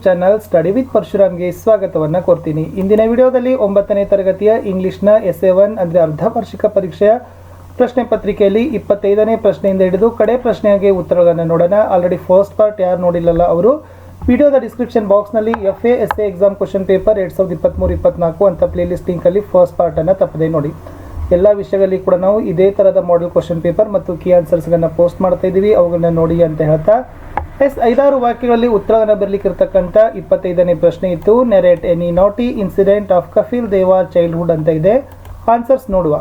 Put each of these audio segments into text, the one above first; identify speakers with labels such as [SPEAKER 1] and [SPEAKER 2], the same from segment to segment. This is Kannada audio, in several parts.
[SPEAKER 1] ಚಾನಲ್ ಸ್ಟಡಿ ವಿತ್ ಪರಶುರಾಮ್ಗೆ ಸ್ವಾಗತವನ್ನು ಕೋರ್ತೀನಿ. ಇಂದಿನ ವಿಡಿಯೋದಲ್ಲಿ 9ನೇ ತರಗತಿಯ ಇಂಗ್ಲಿಷ್ನ SA1 ಅಂದರೆ ಅರ್ಧ ವಾರ್ಷಿಕ ಪರೀಕ್ಷೆಯ ಪ್ರಶ್ನೆ ಪತ್ರಿಕೆಯಲ್ಲಿ 25ನೇ ಪ್ರಶ್ನೆಯಿಂದ ಹಿಡಿದು ಕಡೆ ಪ್ರಶ್ನೆಗೆ ಉತ್ತರಗಳನ್ನು ನೋಡೋಣ. ಆಲ್ರೆಡಿ ಫಸ್ಟ್ ಪಾರ್ಟ್ ಯಾರು ನೋಡಿಲ್ಲಲ್ಲ ಅವರು ವಿಡಿಯೋದ ಡಿಸ್ಕ್ರಿಪ್ಷನ್ ಬಾಕ್ಸ್ನಲ್ಲಿ FA SA exam question paper 2023-24 ಅಂತ ಪ್ಲೇಲಿಸ್ಟ್ ಲಿಂಕಲ್ಲಿ ಫಸ್ಟ್ ಪಾರ್ಟನ್ನು ತಪ್ಪದೆ ನೋಡಿ. ಎಲ್ಲ ವಿಷಯಗಳಲ್ಲಿ ಕೂಡ ನಾವು ಇದೇ ಥರದ ಮಾಡೆಲ್ ಕ್ವಶನ್ ಪೇಪರ್ ಮತ್ತು ಕೀ ಆನ್ಸರ್ಸ್ಗಳನ್ನು ಪೋಸ್ಟ್ ಮಾಡ್ತಾ ಇದ್ದೀವಿ, ಅವುಗಳನ್ನ ನೋಡಿ ಅಂತ ಹೇಳ್ತಾ 5 ವಾಕ್ಯಗಳಲ್ಲಿ ಉತ್ತರವನ್ನು ಬರಲಿಕ್ಕಿರ್ತಕ್ಕಂಥ 25ನೇ ಪ್ರಶ್ನೆ ಇತ್ತು. ನೆರೇಟ್ ಎನಿ ನಾಟಿ ಇನ್ಸಿಡೆಂಟ್ ಆಫ್ ಕಪಿಲ್ ದೇವ ಚೈಲ್ಡ್ಹುಡ್ ಅಂತ ಇದೆ. ಆನ್ಸರ್ಸ್ ನೋಡುವ.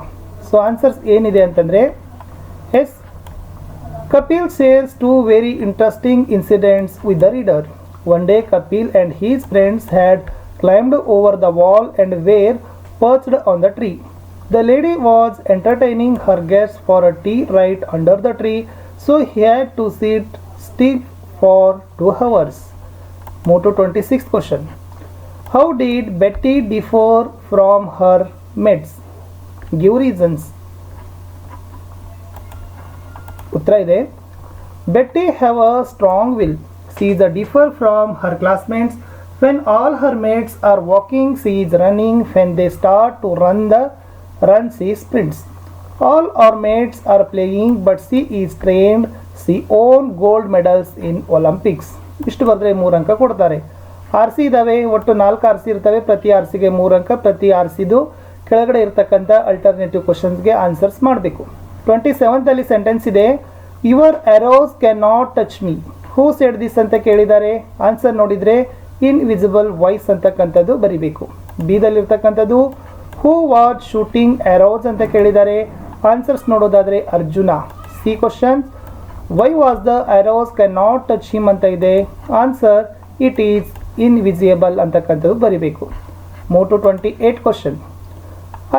[SPEAKER 1] ಸೊ ಆನ್ಸರ್ಸ್ ಏನಿದೆ ಅಂತಂದರೆ yes, Kapil shares 2 very interesting incidents with the reader. One day Kapil and his friends had climbed over the wall and were perched on the tree. The lady was entertaining her guests for a tea right under the tree, so he had to sit still for 2 hours. Move to 26th question. How did Betty differ from her mates? Give reasons. Uttara ide. Betty have a strong will. She is a differ from her classmates. When all her mates are walking, she is running. When they start to run, she sprints. All our mates are playing, but she is trained. She won gold medals in Olympics. ಇಷ್ಟು ಬರೆದ್ರೆ 3 ಅಂಕ ಕೊಡ್ತಾರೆ. ಆರ್ ಸಿ ಇದ್ದಾವೆ, ಒಟ್ಟು 4 ಆರ್ ಸಿ ಇರ್ತವೆ. ಪ್ರತಿ ಆರ್ ಸಿಗೆ 3 ಅಂಕ. ಪ್ರತಿ ಆರ್ ಸಿದು ಕೆಳಗಡೆ ಇರ್ತಕ್ಕಂಥ ಅಲ್ಟರ್ನೇಟಿವ್ ಕ್ವಶನ್ಸ್ಗೆ ಆನ್ಸರ್ಸ್ ಮಾಡಬೇಕು. 27th ಸೆಂಟೆನ್ಸ್ ಇದೆ. Your arrows can not touch me. Who said this ಅಂತ ಕೇಳಿದ್ದಾರೆ. ಆನ್ಸರ್ ನೋಡಿದರೆ ಇನ್ವಿಸಿಬಲ್ ವಾಯ್ಸ್ ಅಂತಕ್ಕಂಥದ್ದು ಬರಿಬೇಕು. ಬಿದಲ್ಲಿರ್ತಕ್ಕಂಥದ್ದು ಹೂ ವಾಸ್ ಶೂಟಿಂಗ್ ಆರೋಸ್ ಅಂತ ಕೇಳಿದ್ದಾರೆ. ಆನ್ಸರ್ಸ್ ನೋಡೋದಾದರೆ Arjuna. See question, why was the arrows can not touch him ಅಂತ ಇದೆ. ಆನ್ಸರ್ ಇಟ್ ಈಸ್ ಇನ್ವಿಸಿಬಲ್ ಅಂತಕ್ಕಂಥದ್ದು ಬರಿಬೇಕು. Move to 28 question.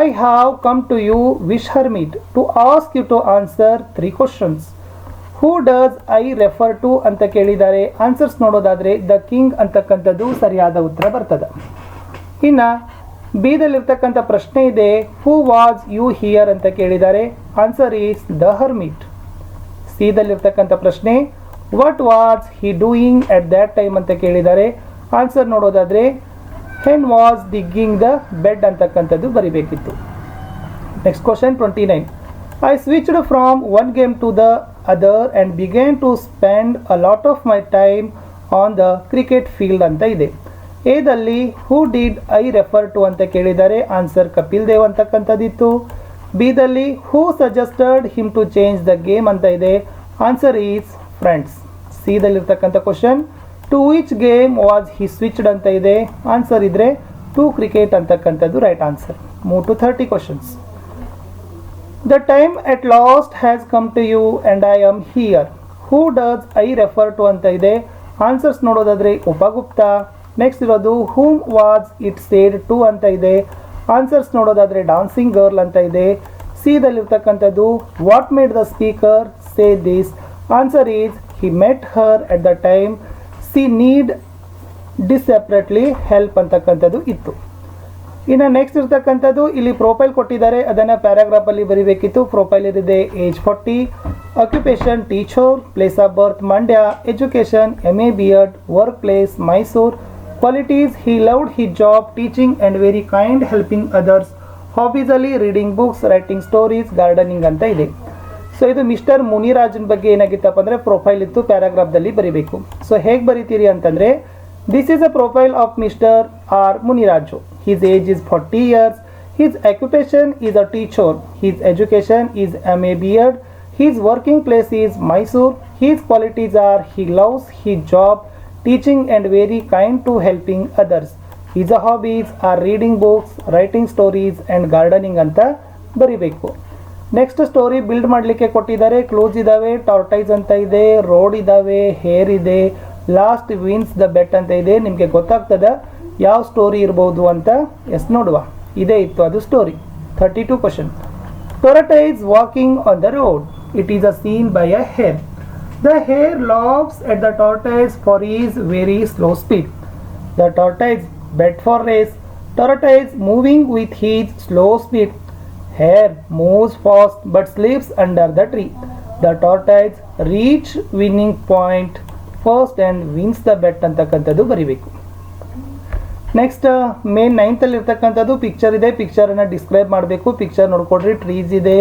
[SPEAKER 1] I have come to you wish her meet to ask you to answer 3 questions. Who does I refer to ಅಂತ ಕೇಳಿದ್ದಾರೆ. ಆನ್ಸರ್ಸ್ ನೋಡೋದಾದರೆ ದ ಕಿಂಗ್ ಅಂತಕ್ಕಂಥದ್ದು ಸರಿಯಾದ ಉತ್ತರ ಬರ್ತದೆ. ಇನ್ನು ಬಿದಲ್ಲಿರ್ತಕ್ಕಂಥ ಪ್ರಶ್ನೆ ಇದೆ. ಹೂ ವಾಸ್ ಯು ಹಿಯರ್ ಅಂತ ಕೇಳಿದ್ದಾರೆ. Answer is the hermit. ಸಿದಲ್ಲಿರ್ತಕ್ಕಂಥ ಪ್ರಶ್ನೆ what was he doing at that time ಅಂತ ಕೇಳಿದ್ದಾರೆ. ಆನ್ಸರ್ ನೋಡೋದಾದರೆ ಹೆನ್ ವಾಸ್ ದಿಗ್ಗಿಂಗ್ ದ ಬೆಡ್ ಅಂತಕ್ಕಂಥದ್ದು ಬರಿಬೇಕಿತ್ತು. Next question 29. I switched from one game to the other and began to spend a lot of my time on the cricket field ಅಂತ ಇದೆ. ಎದಲ್ಲಿ who did I refer to ಅಂತ ಕೇಳಿದ್ದಾರೆ. ಆನ್ಸರ್ ಕಪಿಲ್ ದೇವ್ ಅಂತಕ್ಕಂಥದ್ದಿತ್ತು. ಬಿದಲ್ಲಿ who suggested him to change the game ಅಂತ ಇದೆ. Answer is friends. ಸಿದಲ್ಲಿರ್ತಕ್ಕಂಥ question to which game was he switched ಅಂತ ಇದೆ. ಆನ್ಸರ್ ಇದ್ರೆ ಟು ಕ್ರಿಕೆಟ್ ಅಂತಕ್ಕಂಥದ್ದು right answer. Move to 30 questions. The time at last has come to you and I am here. Who does I refer to ಅಂತ ಇದೆ. ಆನ್ಸರ್ಸ್ ನೋಡೋದಾದರೆ ಉಪಗುಪ್ತ. ನೆಕ್ಸ್ಟ್ ಇರೋದು whom was it said to ಅಂತ ಇದೆ. ಆನ್ಸರ್ಸ್ ನೋಡೋದಾದರೆ ಡಾನ್ಸಿಂಗ್ ಗರ್ಲ್ ಅಂತ ಇದೆ. ಸಿದಲ್ಲಿರ್ತಕ್ಕಂಥದ್ದು what made the speaker say this. Answer is he met her at the time she need separately help ಅಂತಕ್ಕಂಥದ್ದು ಇತ್ತು. ಇನ್ನು ನೆಕ್ಸ್ಟ್ ಇರ್ತಕ್ಕಂಥದ್ದು ಇಲ್ಲಿ ಪ್ರೊಫೈಲ್ ಕೊಟ್ಟಿದ್ದಾರೆ, ಅದನ್ನು ಪ್ಯಾರಾಗ್ರಾಫಲ್ಲಿ ಬರೀಬೇಕಿತ್ತು. ಪ್ರೊಫೈಲ್ ಇದೆ age 40, occupation teacher, place of birth Mandya, education MA BEd, work place Mysuru, qualities he loved he job, teaching and very kind helping others, ಹಾಬೀಸಲ್ಲಿ reading books, writing stories, gardening ಅಂತ ಇದೆ. ಸೊ ಇದು ಮಿಸ್ಟರ್ ಮುನಿರಾಜನ್ ಬಗ್ಗೆ ಏನಾಗಿತ್ತಪ್ಪ ಅಂದರೆ ಪ್ರೊಫೈಲ್ ಇತ್ತು, ಪ್ಯಾರಾಗ್ರಾಫ್ದಲ್ಲಿ ಬರೀಬೇಕು. ಸೊ ಹೇಗೆ ಬರೀತೀರಿ ಅಂತಂದರೆ this is a profile of mister R Muniraju. His age is 40 years. His occupation is a teacher. His education is MA BEd. His working place is Mysore. His qualities are he loves his job, teaching and very kind to helping others. His hobbies are reading books, writing stories and gardening ಅಂತ ಬರಿಬೇಕು. ನೆಕ್ಸ್ಟ್ ಸ್ಟೋರಿ ಬಿಲ್ಡ್ ಮಾಡಲಿಕ್ಕೆ ಕೊಟ್ಟಿದ್ದಾರೆ. ಕ್ಲೂಸ್ ಇದ್ದಾವೆ, ಟಾರ್ಟೈಸ್ ಅಂತ ಇದೆ, ರೋಡ್ ಇದ್ದಾವೆ, ಹೇರ್ ಇದೆ, ಲಾಸ್ಟ್ ವಿನ್ಸ್ ದ ಬೆಟ್ ಅಂತ ಇದೆ. ನಿಮಗೆ ಗೊತ್ತಾಗ್ತದೆ ಯಾವ ಸ್ಟೋರಿ ಇರ್ಬೋದು ಅಂತ. ಎಸ್ ನೋಡುವ, ಇದೇ ಇತ್ತು ಅದು story. 32 question. Tortoise walking on the road. It is a seen by a hare. The hare laughs at the tortoise for is very slow speed. The tortoise bet for race. Tortoise moving with his slow speed. Hare moves fast but sleeps under the tree. The tortoise reached winning point first and wins the bet ಅಂತಕ್ಕಂಥದ್ದು ಬರಿಬೇಕು. ನೆಕ್ಸ್ಟ್ ಮೇನ್ 9th ಇರ್ತಕ್ಕಂಥದ್ದು ಪಿಕ್ಚರ್ ಇದೆ. ಪಿಕ್ಚರನ್ನು ಡಿಸ್ಕ್ರೈಬ್ ಮಾಡಬೇಕು. ಪಿಕ್ಚರ್ ನೋಡ್ಕೊಡ್ರಿ. ಟ್ರೀಸ್ ಇದೆ,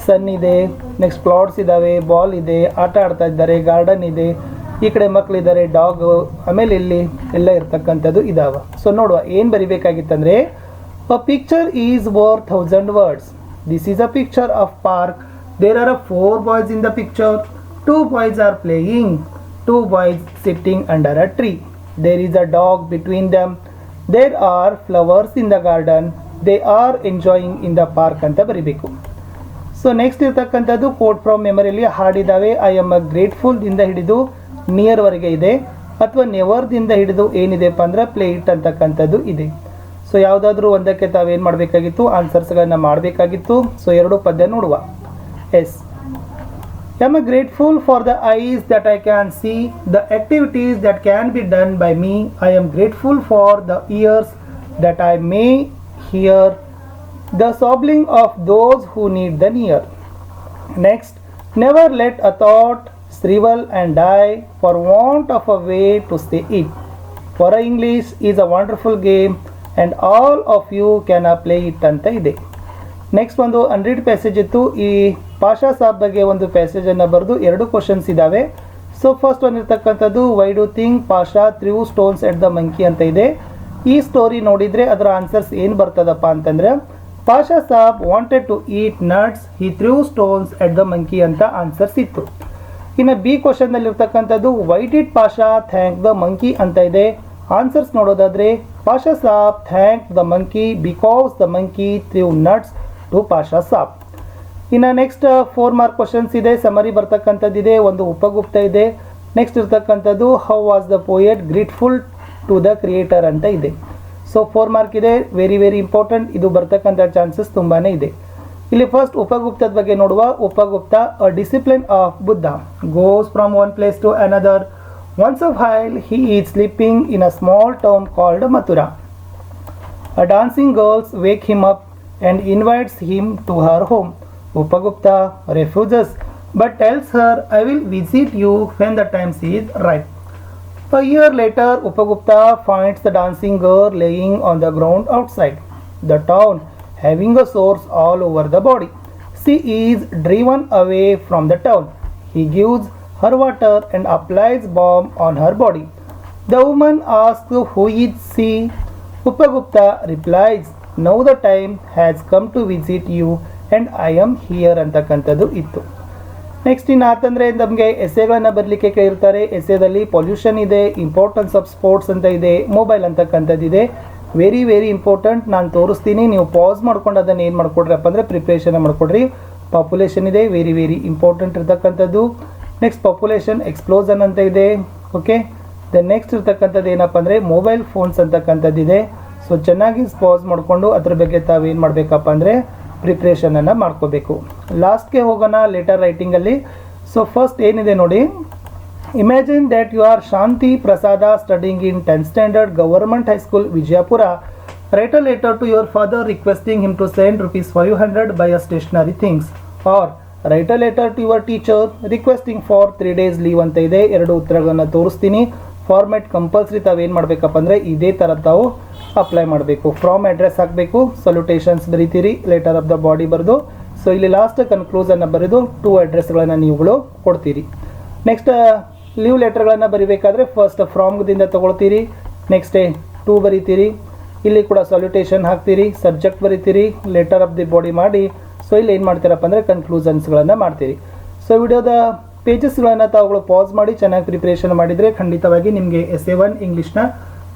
[SPEAKER 1] ಸನ್ ಇದೆ, ನೆಕ್ಸ್ಟ್ ಕ್ಲೌಡ್ಸ್ ಇದ್ದಾವೆ, ಬಾಲ್ ಇದೆ, ಆಟ ಆಡ್ತಾ ಇದ್ದಾರೆ, ಗಾರ್ಡನ್ ಇದೆ, ಈ ಕಡೆ ಮಕ್ಕಳಿದ್ದಾರೆ, ಡಾಗ್, ಆಮೇಲೆ ಇಲ್ಲಿ ಎಲ್ಲ ಇರ್ತಕ್ಕಂಥದ್ದು ಇದಾವೆ. ಸೊ ನೋಡುವ ಏನು ಬರಿಬೇಕಾಗಿತ್ತಂದರೆ a picture is worth 1000 words. This is a picture of park. There are 4 boys in the picture. 2 boys are playing. 2 boys sitting under a tree. There is a dog between them. There are flowers in the garden. They are enjoying in the park ಅಂತ ಬರಿಬೇಕು. ಸೊ ನೆಕ್ಸ್ಟ್ ಇರ್ತಕ್ಕಂಥದ್ದು ಕೋಟ್ ಫ್ರಮ್ ಮೆಮರಿಯಲ್ಲಿ ಹಾಡಿದ್ದಾವೆ. ಐ ಆಮ್ ಅ ಗ್ರೇಟ್ಫುಲ್ ದಿಂದ ಹಿಡಿದು ನಿಯರ್ವರೆಗೆ ಇದೆ, ಅಥವಾ ನೆವರ್ದಿಂದ ಹಿಡಿದು ಏನಿದೆಪ್ಪ ಅಂದ್ರೆ ಪ್ಲೇ ಇಟ್ ಅಂತಕ್ಕಂಥದ್ದು ಇದೆ. ಸೊ ಯಾವುದಾದ್ರೂ ಒಂದಕ್ಕೆ ತಾವೇನು ಮಾಡಬೇಕಾಗಿತ್ತು, ಆನ್ಸರ್ಸ್ಗಳನ್ನು ಮಾಡಬೇಕಾಗಿತ್ತು. ಸೊ 2 ಪದ್ಯ ನೋಡುವ. Yes, I am grateful for the eyes that I can see, the activities that can be done by me. I am grateful for the ears that I may hear, the sobbing of those who need the ear. Next, never let a thought shrivel and die for want of a way to say it. For English is a wonderful game and all of you can play it ಅಂತ ಇದೆ. ನೆಕ್ಸ್ಟ್ ಒಂದು ಅನ್ರೀಡ್ ಪ್ಯಾಸೇಜ್ ಇತ್ತು. ಈ ಪಾಷಾ ಸಾಬ್ ಬಗ್ಗೆ ಒಂದು ಪ್ಯಾಸೇಜನ್ನು ಬರೆದು 2 ಕ್ವಶನ್ಸ್ ಇದ್ದಾವೆ. ಸೊ ಫಸ್ಟ್ ಒಂದಿರ್ತಕ್ಕಂಥದ್ದು why do think Pasha threw stones at the monkey ಅಂತ ಇದೆ. ಈ ಸ್ಟೋರಿ ನೋಡಿದರೆ ಅದರ ಆನ್ಸರ್ಸ್ ಏನು ಬರ್ತದಪ್ಪ ಅಂತಂದರೆ Pasha Sab wanted to eat nuts, he threw stones at the monkey ಅಂತ ಆನ್ಸರ್ಸ್ ಇತ್ತು. ಇನ್ನು ಬಿ ಕ್ವಶನ್ನಲ್ಲಿರ್ತಕ್ಕಂಥದ್ದು why did Pasha thank the monkey ಅಂತ ಇದೆ. ಆನ್ಸರ್ಸ್ ನೋಡೋದಾದರೆ Pasha Sab thank the monkey because the monkey threw nuts to Pasha Sab. ಇನ್ನು ನೆಕ್ಸ್ಟ್ 4 ಮಾರ್ಕ್ ಕ್ವಶನ್ಸ್ ಇದೆ. ಸಮರಿ ಬರ್ತಕ್ಕಂಥದ್ದಿದೆ, ಒಂದು ಉಪಗುಪ್ತ ಇದೆ. ನೆಕ್ಸ್ಟ್ ಇರ್ತಕ್ಕಂಥದ್ದು how was the poet grateful to the creator ಅಂತ ಇದೆ. ಸೊ 4 ಮಾರ್ಕ್ ಇದೆ. Very very important. ಇದು ಬರ್ತಕ್ಕಂಥ ಚಾನ್ಸಸ್ ತುಂಬಾ ಇದೆ. ಇಲ್ಲಿ ಫಸ್ಟ್ ಉಪಗುಪ್ತದ ಬಗ್ಗೆ ನೋಡುವ. Upagupta a discipline of Buddha goes from one place to another. Once a while he is sleeping in a small town called Mathura. A dancing girls wake him up and invites him to her home. Upagupta refuses but tells her, I will visit you when the time is right. A year later, Upagupta finds the dancing girl laying on the ground outside the town, having a sores all over the body. She is driven away from the town. He gives her water and applies balm on her body. The woman asks, who is she? Upagupta replies, now the time has come to visit you and I am here ಅಂತಕ್ಕಂಥದ್ದು ಇತ್ತು. ನೆಕ್ಸ್ಟ್ ಇನ್ನು ಆತಂದರೆ ನಮಗೆ ಎಸ್ಸೆಗಳನ್ನು ಬರಲಿಕ್ಕೆ ಕೇಳಿರ್ತಾರೆ. ಎಸ್ಸೆದಲ್ಲಿ ಪೊಲ್ಯೂಷನ್ ಇದೆ, ಇಂಪಾರ್ಟೆನ್ಸ್ ಆಫ್ ಸ್ಪೋರ್ಟ್ಸ್ ಅಂತ ಇದೆ, ಮೊಬೈಲ್ ಅಂತಕ್ಕಂಥದ್ದಿದೆ. Very very important. ನಾನು ತೋರಿಸ್ತೀನಿ, ನೀವು ಪಾಸ್ ಮಾಡ್ಕೊಂಡು ಅದನ್ನು ಏನು ಮಾಡ್ಕೊಡ್ರಪ್ಪ ಅಂದರೆ ಪ್ರಿಪ್ರೇಷನ್ ಮಾಡ್ಕೊಡ್ರಿ. ಪಾಪ್ಯುಲೇಷನ್ ಇದೆ, ವೆರಿ ವೆರಿ ಇಂಪಾರ್ಟೆಂಟ್ ಇರ್ತಕ್ಕಂಥದ್ದು. ನೆಕ್ಸ್ಟ್ ಪಾಪ್ಯುಲೇಷನ್ ಎಕ್ಸ್ಪ್ಲೋಷನ್ ಅಂತ ಇದೆ. ಓಕೆ, ದ ನೆಕ್ಸ್ಟ್ ಇರ್ತಕ್ಕಂಥದ್ದು ಏನಪ್ಪ ಅಂದರೆ ಮೊಬೈಲ್ ಫೋನ್ಸ್ ಅಂತಕ್ಕಂಥದ್ದಿದೆ. ಸೊ ಚೆನ್ನಾಗಿ ಪಾಸ್ ಮಾಡಿಕೊಂಡು ಅದ್ರ ಬಗ್ಗೆ ತಾವೇನು ಮಾಡಬೇಕಪ್ಪ ಅಂದರೆ ಪ್ರಿಪ್ರೇಷನನ್ನು ಮಾಡ್ಕೋಬೇಕು. ಲಾಸ್ಟ್ಗೆ ಹೋಗೋಣ ಲೆಟರ್ ರೈಟಿಂಗಲ್ಲಿ. ಸೊ ಫಸ್ಟ್ ಏನಿದೆ ನೋಡಿ. Imagine that you are Shanti Prasada studying in 10th standard government high school Vijayapura. Write a letter to your father requesting him to send ₹500 buy a stationery things. Or write a letter to your teacher requesting for 3 days leave ಅಂತ ಇದೆ. 2 ಉತ್ತರಗಳನ್ನು ತೋರಿಸ್ತೀನಿ. ಫಾರ್ಮ್ಯಾಟ್ ಕಂಪಲ್ಸರಿ ತಾವೇನು ಮಾಡಬೇಕಪ್ಪ ಅಂದರೆ ಇದೇ ಥರ ತಾವು ಅಪ್ಲೈ ಮಾಡಬೇಕು. ಫ್ರಾಮ್ ಅಡ್ರೆಸ್ ಹಾಕಬೇಕು, ಸಲ್ಯೂಟೇಷನ್ಸ್ ಬರೀತೀರಿ, ಲೆಟರ್ ಆಫ್ ದ ಬಾಡಿ ಬರೆದು. ಸೊ ಇಲ್ಲಿ ಲಾಸ್ಟ್ ಕನ್ಕ್ಲೂಸನ್ನು ಬರೆದು 2 ಅಡ್ರೆಸ್ಗಳನ್ನು ನೀವುಗಳು ಕೊಡ್ತೀರಿ. ನೆಕ್ಸ್ಟ್ ಲೀವ್ ಲೆಟರ್ಗಳನ್ನು ಬರಿಬೇಕಾದ್ರೆ ಫಸ್ಟ್ ಫ್ರಾಮ್ದಿಂದ ತೊಗೊಳ್ತೀರಿ, ನೆಕ್ಸ್ಟ್ ಟು ಬರಿತೀರಿ, ಇಲ್ಲಿ ಕೂಡ ಸಲ್ಯೂಟೇಷನ್ ಹಾಕ್ತೀರಿ, ಸಬ್ಜೆಕ್ಟ್ ಬರಿತೀರಿ, ಲೆಟರ್ ಆಫ್ ದಿ ಬಾಡಿ ಮಾಡಿ. ಸೊ ಇಲ್ಲಿ ಏನು ಮಾಡ್ತೀರಪ್ಪ ಅಂದರೆ ಕನ್ಕ್ಲೂಷನ್ಸ್ಗಳನ್ನು ಮಾಡ್ತೀರಿ. ಸೊ ವಿಡಿಯೋದ ಪೇಜಸ್ಗಳನ್ನು ತಾವುಗಳು ಪಾಸ್ ಮಾಡಿ ಚೆನ್ನಾಗಿ ಪ್ರಿಪ್ರೇಷನ್ ಮಾಡಿದರೆ ಖಂಡಿತವಾಗಿ ನಿಮಗೆ SA1 ಇಂಗ್ಲೀಷ್ನ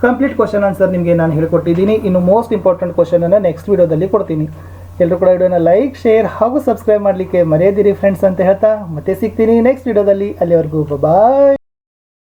[SPEAKER 1] ಕಂಪ್ಲೀಟ್ ಕ್ವಶನ್ ಆನ್ಸರ್ ನಿಮಗೆ ನಾನು ಹೇಳ್ಕೊಟ್ಟಿದ್ದೀನಿ. ಇನ್ನು ಮೋಸ್ಟ್ ಇಂಪಾರ್ಟೆಂಟ್ ಕ್ವಶನನ್ನು ನೆಕ್ಸ್ಟ್ ವಿಡಿಯೋದಲ್ಲಿ ಕೊಡ್ತೀನಿ. ಎಲ್ಲರೂ ಕೂಡ ವಿಡಿಯೋನ ಲೈಕ್, ಶೇರ್ ಹಾಗೂ ಸಬ್ಸ್ಕ್ರೈಬ್ ಮಾಡಲಿಕ್ಕೆ ಮರೆಯದಿರಿ ಫ್ರೆಂಡ್ಸ್ ಅಂತ ಹೇಳ್ತಾ ಮತ್ತೆ ಸಿಗ್ತೀನಿ ನೆಕ್ಸ್ಟ್ ವಿಡಿಯೋದಲ್ಲಿ. ಅಲ್ಲಿವರೆಗೂ ಬಾಯ್.